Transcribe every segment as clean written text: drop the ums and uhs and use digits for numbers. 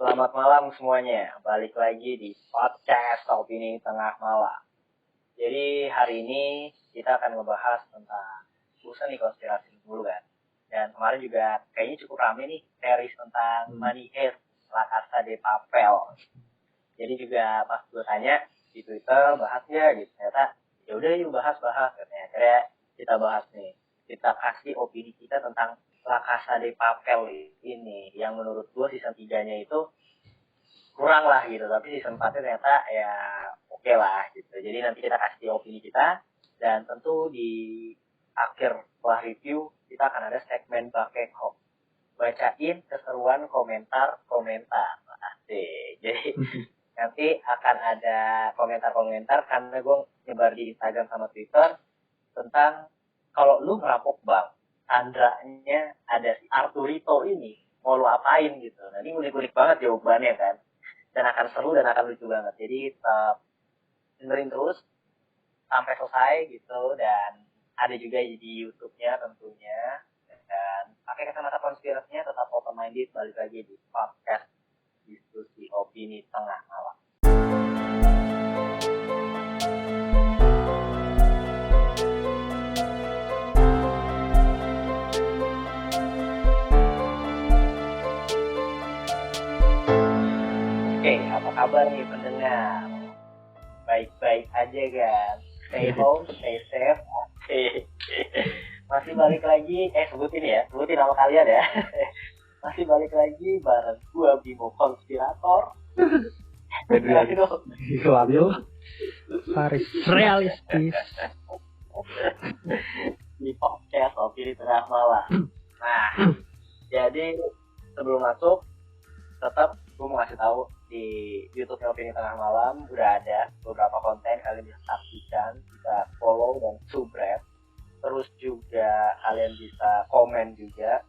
Selamat malam semuanya, balik lagi di podcast Opini Tengah Malam. Jadi hari ini kita akan ngebahas tentang bosan nih konspirasi dulu kan. Dan kemarin juga kayaknya cukup rame nih series tentang Money Heist, La Casa de Papel. Jadi juga pas gue tanya di Twitter bahasnya gitu, ternyata ya udah yuk bahas katanya. Akhirnya kita bahas nih, kita kasih opini kita tentang La Casa de Papel ini yang menurut gue season 3-nya itu kurang lah gitu, tapi season 4-nya ternyata ya oke lah gitu. Jadi nanti kita kasih opini kita, dan tentu di akhir setelah review kita akan ada segmen Bakekho, bacain keseruan komentar. Asik. Jadi nanti akan ada komentar karena gue nyebar di Instagram sama Twitter tentang kalau lu ngerampok bank, tandranya ada si Arturito ini, mau lu apain gitu. Nah ini unik-unik banget jawabannya kan, dan akan seru dan akan lucu banget. Jadi dengerin terus sampai selesai gitu, dan ada juga di YouTube-nya tentunya. Dan pakai kacamata konspirasinya, tetap open minded, balik lagi di podcast Diskusi Opini Tengah Malam. Oke, apa kabar nih pendengar? Baik-baik aja kan? Stay home, stay safe. Oke. Masih balik lagi, sebutin nama kalian ya. Masih balik lagi bareng gua Bimo Konspirator. Labil Faris realistis Di podcast Opini Tengah Malam. Nah, jadi sebelum masuk, tetap gue mau kasih tahu di YouTube Opini Tengah Malam udah ada beberapa konten, kalian bisa saksikan, bisa follow dan subscribe. Terus juga kalian bisa komen juga,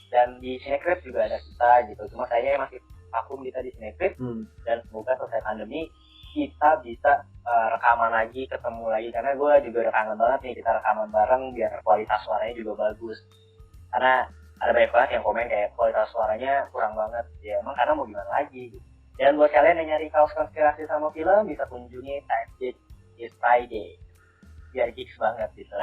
dan di Snapchat juga ada kita gitu. Cuma kayaknya masih vakum kita di Snapchat, dan semoga selesai pandemi kita bisa rekaman lagi, ketemu lagi, karena gue juga udah kangen banget nih kita rekaman bareng biar kualitas suaranya juga bagus. Karena ada banyak banget yang komen kayak kualitas suaranya kurang banget. Ya emang karena mau gimana lagi gitu. Dan buat kalian yang nyari kaos konspirasi sama film, bisa kunjungi Time is Friday. Biar geeks banget gitu.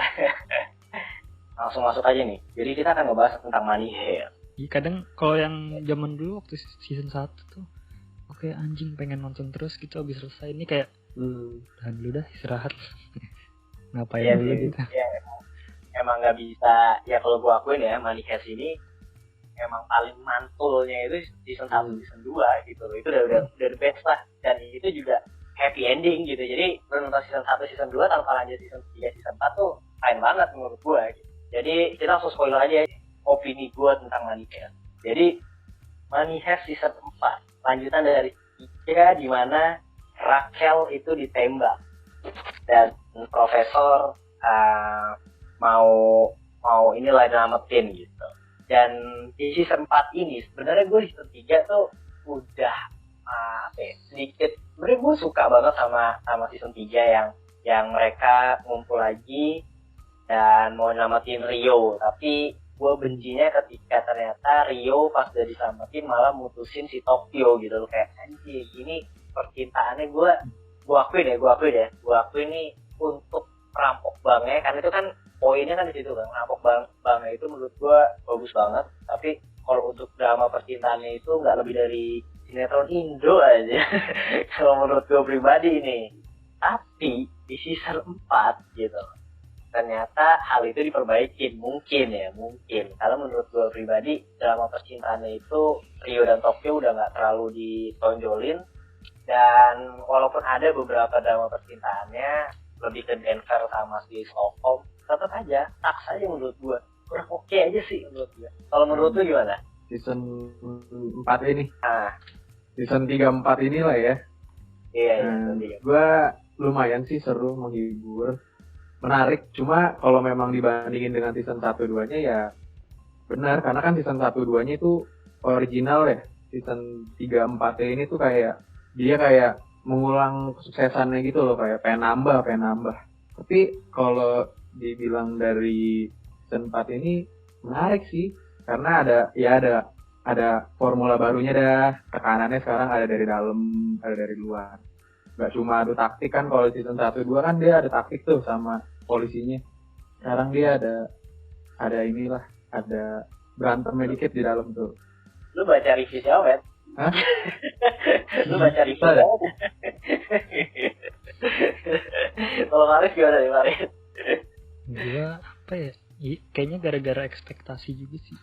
Langsung masuk aja nih. Jadi kita akan ngebahas tentang Money Heist. Kadang kalau yang zaman dulu waktu season 1 tuh oke, anjing pengen nonton terus gitu, abis selesai ini kayak tahan dulu dah, istirahat. Ngapain ya, dulu gitu. Ya, emang gak bisa. Ya kalau gue akuin ya, Money Heist ini emang paling mantulnya itu season 1, season 2 gitu. Itu udah the best lah. Dan itu juga happy ending gitu. Jadi nonton season 1, season 2 tanpa lanjut season 3, season 4 tuh keren banget menurut gue gitu. Jadi kita langsung spoiler aja opini gue tentang Money Heist. Jadi Money Heist season 4 lanjutan dari 3, di mana Rachel itu ditembak dan profesor mau inilah nyelamatin gitu. Dan di season 4 ini sebenarnya gue di season 3 tuh udah sedikit, sebenarnya gue suka banget sama season 3 yang mereka ngumpul lagi dan mau nyelamatin Rio. Tapi gue bencinya ketika ternyata Rio pas udah diselamatin malah mutusin si Tokyo gitu loh. Kayak anjir, gini percintaannya gue akuin nih untuk perampok banknya, karena itu kan poinnya kan di situ kan, perampok banknya itu menurut gue bagus banget. Tapi kalau untuk drama percintaannya itu nggak lebih dari sinetron Indo aja. Kalau menurut gue pribadi nih. Tapi di season 4 gitu, ternyata hal itu diperbaikin, mungkin. Kalau menurut gue pribadi, drama percintaannya itu Rio dan Tokyo udah nggak terlalu ditonjolin. Dan walaupun ada beberapa drama percintaannya lebih ke Denver sama si Stockholm, tetap aja taks aja menurut gue kurang oke aja sih menurut gue. Kalau menurut lu gimana? Season 4 ini. Season 3-4 inilah ya. Iya. Gue lumayan sih seru, menghibur, menarik. Cuma kalau memang dibandingin dengan season 1-2-nya ya benar, karena kan season 1-2-nya itu original ya. Season 3-4 ini tuh kayak dia kayak mengulang kesuksesannya gitu loh, kayak pengen nambah. Tapi kalau dibilang dari season 4 ini menarik sih, karena ada ada formula barunya dah. Tekanannya sekarang ada dari dalam, ada dari luar. Gak cuma adu taktik kan, kalau season 1-2 kan dia ada taktik tuh sama polisinya. Sekarang dia ada inilah, ada berantemnya dikit di dalam tuh. Lu baca review siapa, Wet? Hah? Lu baca review siapa? Kalau Faris gimana nih, Faris? Gua apa ya? Kayaknya gara-gara ekspektasi juga sih.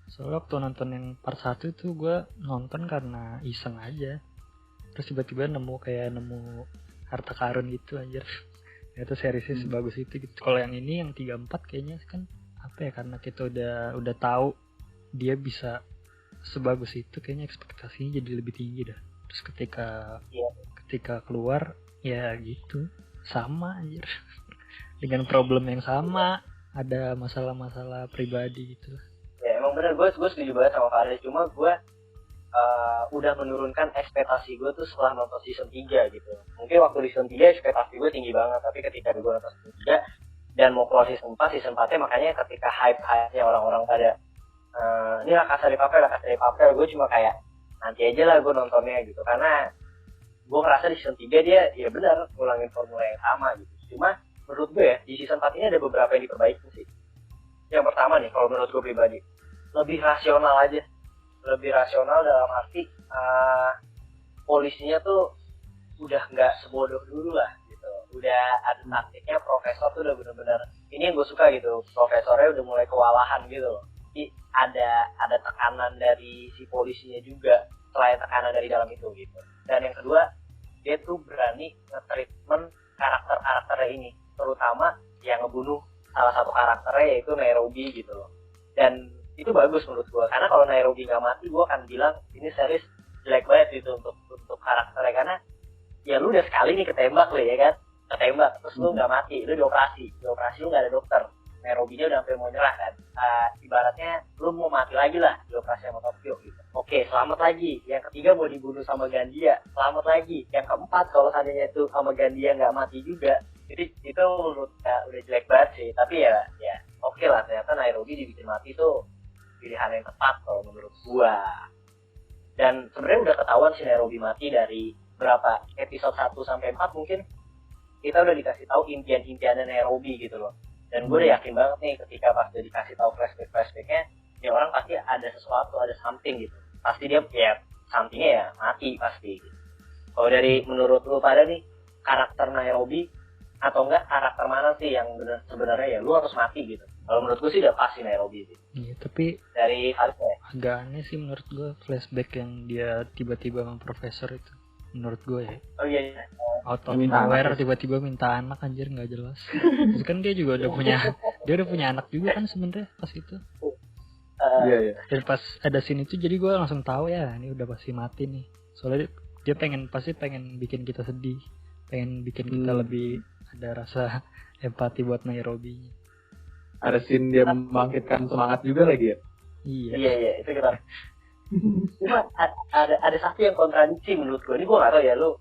Soalnya waktu nonton yang part 1 tuh gue nonton karena iseng aja. Terus tiba-tiba nemu harta karun gitu anjir. Itu seriesnya sebagus itu gitu. Kalau yang ini yang 3-4 kayaknya kan apa ya, karena kita udah tahu dia bisa sebagus itu, kayaknya ekspektasinya jadi lebih tinggi dah. Terus ketika keluar ya gitu. Sama anjir. Dengan problem yang sama, ada masalah-masalah pribadi gitu. Ya emang bener, gue setuju banget sama Faris. Cuma gue udah menurunkan ekspektasi gue tuh setelah nonton season 3 gitu. Mungkin waktu di season 3 ekspektasi gue tinggi banget, tapi ketika gue nonton season 3 dan mau keluar season 4 nya, makanya ketika hype-nya orang-orang pada ini La Casa de Papel, gue cuma kayak nanti aja lah gue nontonnya gitu. Karena gue ngerasa di season 3 dia ya benar ngulangin formula yang sama gitu. Cuma menurut gue ya, di season 4 ini ada beberapa yang diperbaiki sih. Yang pertama nih, kalau menurut gue pribadi, lebih rasional aja. Lebih rasional dalam arti polisinya tuh udah nggak sebodoh dulu lah gitu. Udah ada taktiknya, profesor tuh udah benar-benar, ini yang gue suka gitu, profesornya udah mulai kewalahan gitu loh. Jadi ada tekanan dari si polisinya juga, selain tekanan dari dalam itu gitu. Dan yang kedua, dia tuh berani nge-treatment karakter-karakternya ini, terutama yang ngebunuh salah satu karakternya yaitu Nairobi gitu loh. Dan itu bagus menurut gue, karena kalau Nairobi nggak mati, gue akan bilang ini series jelek banget gitu untuk karakternya. Karena ya lu udah sekali nih ketembak lo ya kan, ketembak terus lu nggak mati, lu dioperasi lu nggak ada dokter, Nairobi-nya udah sampai mau nyerah kan. Ibaratnya lu mau mati lagi lah dioperasi sama Tokyo gitu. Oke, selamat lagi. Yang ketiga mau dibunuh sama Gandia, selamat lagi. Yang keempat kalau seandainya itu sama Gandia nggak mati juga, jadi itu menurut udah jelek banget sih. Tapi ya oke lah, ternyata Nairobi dibikin mati tuh pilihan yang tepat kalau menurut gua. Dan sebenarnya udah ketahuan si Nairobi mati dari berapa episode 1 sampai 4 mungkin kita udah dikasih tahu impian-impiannya Nairobi gitu loh. Dan gue udah yakin banget nih ketika pas udah dikasih tahu flashback-nya, ya orang pasti ada sesuatu, ada something gitu. Pasti dia ya somethingnya ya mati pasti gitu. Kalau dari menurut lu pada nih, karakter Nairobi atau enggak karakter mana sih yang sebenarnya ya lu harus mati gitu? Kalau menurut gue sih udah pasti Nairobi sih. Iya, tapi dari Farisnya agak aneh sih menurut gue flashback yang dia tiba-tiba sama profesor itu. Menurut gue ya. Oh iya. Out of nowhere tiba-tiba minta anak, anjir nggak jelas. Terus kan dia juga udah punya anak juga kan sebenarnya pas itu. Iya. Dan pas ada scene itu jadi gue langsung tahu ya ini udah pasti mati nih. Soalnya dia pasti pengen bikin kita sedih, pengen bikin kita lebih ada rasa empati buat Nairobi. Ada scene dia membangkitkan semangat juga lagi ya. Iya itu kita. Cuma ada satu yang kontradiksi menurut gue. Ini gue nggak tahu ya lu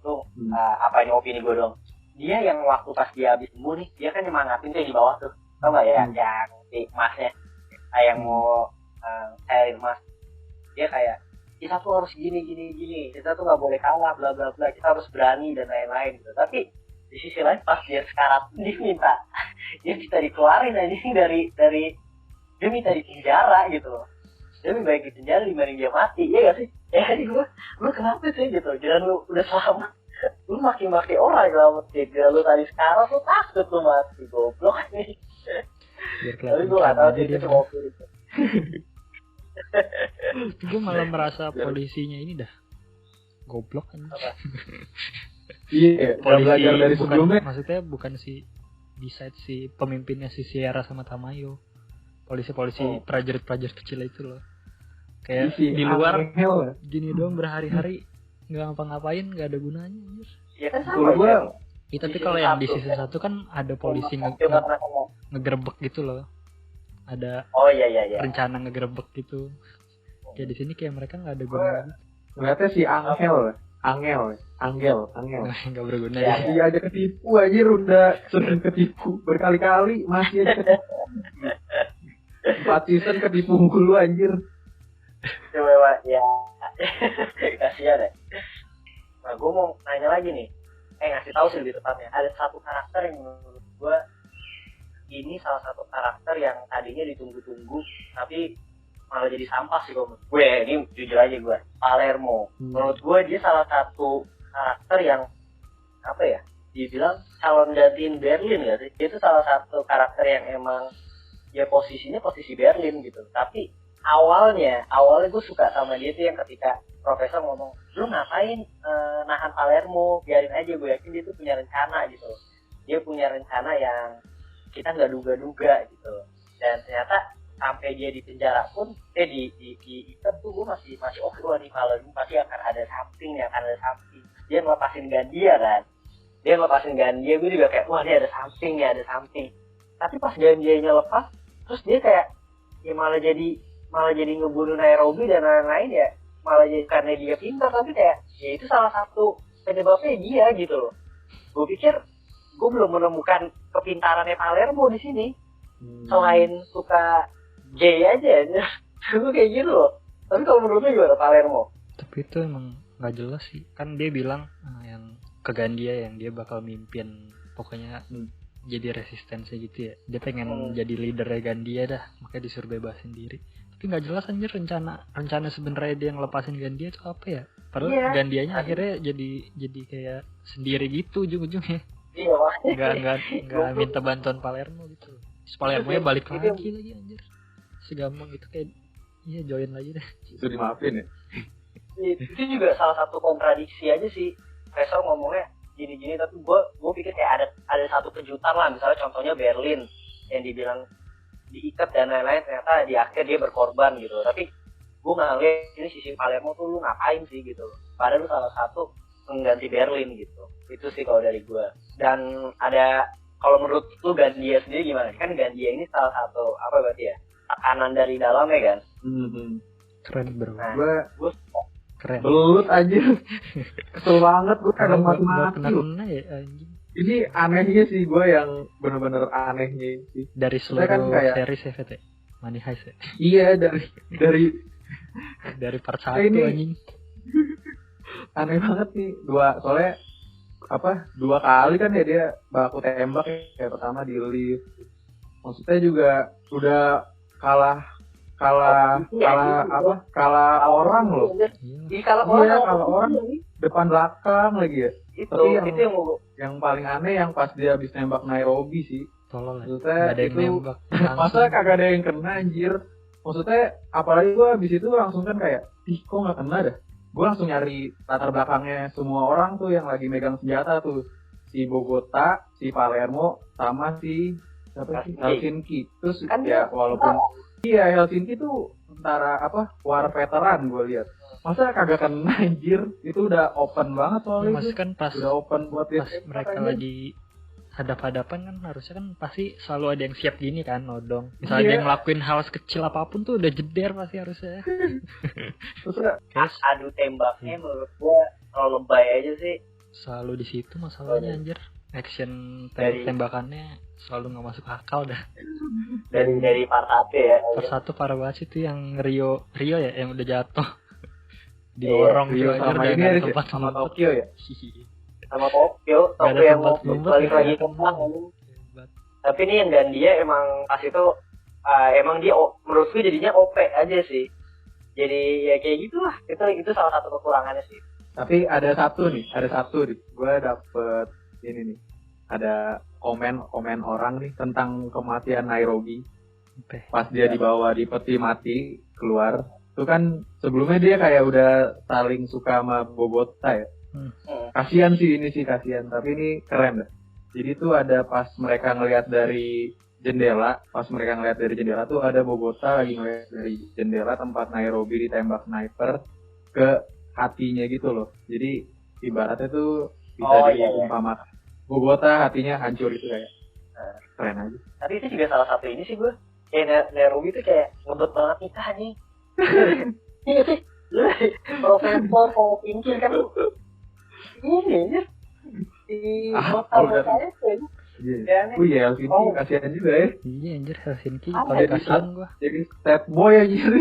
apa ini opini gue dong. Dia yang waktu pas dia habis sembuh nih, dia kan nyemangatin tuh di bawah tuh, tau nggak ya, yang si emasnya yang mau cari emas. Dia kayak kita tuh harus gini, kita tuh nggak boleh kalah, bla bla bla, kita harus berani dan lain-lain gitu. Tapi di sisi lain pas dia sekarang dia minta dikeluarin aja dari dia minta di penjara gitu loh. Dia lebih baik di penjara dibanding dia mati, ya gak sih? Ya lu kenapa sih gitu? Jangan lu udah selamat, lu maki-maki orang selamatin. Jangan lu tadi sekarang lu takut lu mati, goblok nih. Tapi gue gak tau sih itu cuma opini. Gue malah merasa polisinya ini dah goblok kan. Iya, belajar dari sebelumnya. Maksudnya bukan besides si pemimpinnya si Sierra sama Tamayo. Polisi-polisi prajurit-prajurit kecil itu loh. Kayak di luar gini doang berhari-hari nggak ngapa-ngapain, nggak ada gunanya. Iya kan sama gua. Ya, tapi kalau yang di season 1 kan ada polisi ngegerebek gitu loh. Ada rencana ngegerebek gitu. Kayak di sini kayak mereka nggak ada gunanya. Ternyata si Angel nggak berguna ya. Dia aja ketipu aja, udah sering ketipu berkali-kali, masih aja ketipu. 4 season ketipu mulu anjir. Coba ya. Kasihan deh. Nah, gue mau nanya lagi nih. Ngasih tahu sih lebih tepatnya. Ada satu karakter yang menurut gue ini salah satu karakter yang tadinya ditunggu-tunggu, tapi malah jadi sampah sih gue. Ini jujur aja gue. Palermo. Menurut gue dia salah satu karakter yang apa ya? Dibilang calon gantiin Berlin gak sih? Dia itu salah satu karakter yang emang ya posisinya posisi Berlin gitu. Tapi awalnya gue suka sama dia tuh yang ketika profesor ngomong, lu ngapain nahan Palermo, biarin aja, gue yakin dia tuh punya rencana gitu. Dia punya rencana yang kita nggak duga-duga gitu. Dan ternyata sampai dia di penjara pun, di ikat tuh gue masih oke, wah nih Palermo pasti akan ada something. Dia ngelepasin Gandia kan. Gue juga kayak, wah dia ada something. Tapi pas Gandianya lepas, terus dia kayak ya malah jadi ngebunuh Nairobi dan lain-lain ya, malah jadi karena dia pintar, tapi kayak ya itu salah satu penyebabnya dia gitu loh. Gue pikir gue belum menemukan kepintarannya Palermo di sini, selain suka gay aja. Gue kayak gitu loh. Tapi kalau menurut lu gimana Palermo? Tapi itu emang nggak jelas sih, kan dia bilang yang ke Gandia yang dia bakal mimpin, pokoknya jadi resistensi gitu ya. Dia pengen jadi leadernya Gandia dah, makanya disuruh bebasin diri. Tapi nggak jelas anjir rencana sebenarnya dia yang lepasin Gandia itu apa ya? Padahal Gandianya akhirnya jadi kayak sendiri gitu ujung-ujungnya. Iya, nggak minta bantuan Palermo gitu. Terus Palermo-nya balik lagi anjir. Segampang itu kayak iya join lagi deh. Itu dimaafin ya. Itu juga salah satu kontradiksi aja sih. Profesor ngomongnya gini-gini, tapi gue pikir kayak ada satu kejutan lah. Misalnya contohnya Berlin yang dibilang diikat dan lain-lain, ternyata di akhir dia berkorban gitu. Tapi gue nggak ngeliat ini sisi Palermo tuh lu ngapain sih gitu. Padahal lu salah satu pengganti Berlin gitu. Itu sih kalau dari gue. Dan ada, kalau menurut lu Gandia sendiri gimana? Kan Gandia ini salah satu apa berarti ya, tekanan dari dalamnya kan. Keren bro. Nah, gue keren. Belut aja. Kesel banget gue kagak mati-mati. Kena ya anjing. Ini anehnya sih, gue yang bener-bener anehnya sih. Dari seluruh kan kayak series CVT Money Heist ya? Iya, dari part 1 anjing. Aneh banget nih. Soalnya dua kali kan ya dia baku tembak ya. Kayak pertama di lift. Maksudnya juga udah kalah orang loh. Kalah orang depan belakang lagi ya. Tapi yang paling aneh yang pas dia habis nembak Nairobi sih. Tolol ya. Maksudnya ada yang itu nembak. masa kagak ada yang kena anjir. Maksudnya apalagi gue habis itu langsung kan kayak, kok nggak kena dah. Gue langsung nyari latar belakangnya semua orang tuh yang lagi megang senjata tuh. Si Bogota, si Palermo, sama si Helsinki. Terus kan ya walaupun Helsinki tuh antara war veteran gue lihat. Masa kagak kena anjir? Itu udah open banget soalnya. Mas kan pas udah open buat pas mereka lagi hadap-hadapan kan harusnya kan pasti selalu ada yang siap gini kan nodong. Misalnya dia ngelakuin hal sekecil apapun tuh udah jeder pasti harusnya. Terus adu tembaknya menurut gue terlalu lebay aja sih. Selalu di situ masalahnya anjir. Action tembakannya selalu nggak masuk akal dah. Dari part 1 ya. Part 1 parah banget sih tuh yang Rio ya yang udah jatuh. Diorong Rio sama ini tempat sama Tokyo ya. Sama Tokyo yang mau balik lagi ke belakang. Tapi ini yang Gandia emang pas itu emang dia menurut gue jadinya OP aja sih. Jadi ya kayak gitulah. Itu salah satu kekurangannya sih. Tapi ada satu nih. Gue dapet ini nih. Ada komen orang nih tentang kematian Nairobi. Pas dia dibawa di peti mati keluar. Itu kan sebelumnya dia kayak udah saling suka sama Bogota ya. Kasian tapi ini keren dah. Jadi tuh ada pas mereka ngelihat dari jendela tuh ada Bogota lagi ngelihat dari jendela tempat Nairobi ditembak sniper ke hatinya gitu loh. Jadi ibaratnya tuh bisa diumpamakan Bogota hatinya hancur itu kayak keren aja. Tapi itu juga salah satu ini sih gue. Kayak Nairobi tuh kayak ngebet banget nikah nih. Iya sih. Profesor mau pinggir kan. Ini ya. Di kota-kota itu. Iya, Helsinki kasihan juga ya. Iya anjir Helsinki paling kasihan gue. Jadi sad boy anjir.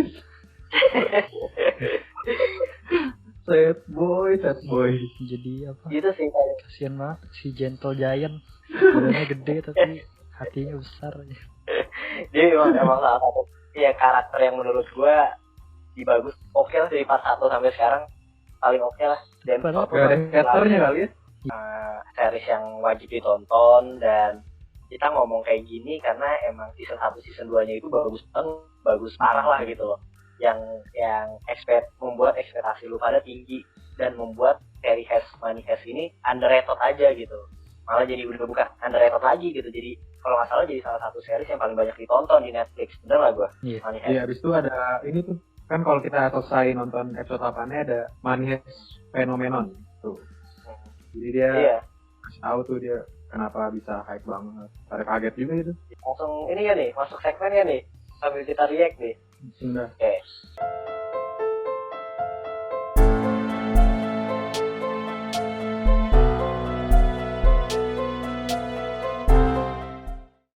Sad boy. Jadi apa? Gitu sih kayak. Kasian banget si Gentle Giant. Badannya gede tapi hatinya besar. Dia emang salah satu ya karakter yang menurut gue bagus. Oke lah dari part 1 sampai sekarang paling oke lah. Dan Padahal Gak ada haternya kali ya. series yang wajib ditonton. Dan kita ngomong kayak gini karena emang season 1 season 2 nya itu bagus parah lah gitu loh. Yang membuat ekspektasi lu pada tinggi dan membuat seri Money Heist ini underrated aja gitu. Malah jadi udah bukan underrated lagi gitu. Jadi kalau nggak salah jadi salah satu series yang paling banyak ditonton di Netflix. Bener lah gue. Iya. Money Heist. Iya, habis itu ada ini tuh. Kan kalau kita selesai nonton episode 8-nya ada Money Heist Phenomenon tuh. Jadi dia kasih tahu tuh dia kenapa bisa hype banget. Pada kaget juga itu. Langsung ini ya nih, masuk segmen ya nih. Sambil kita react nih. Sudah. Oke.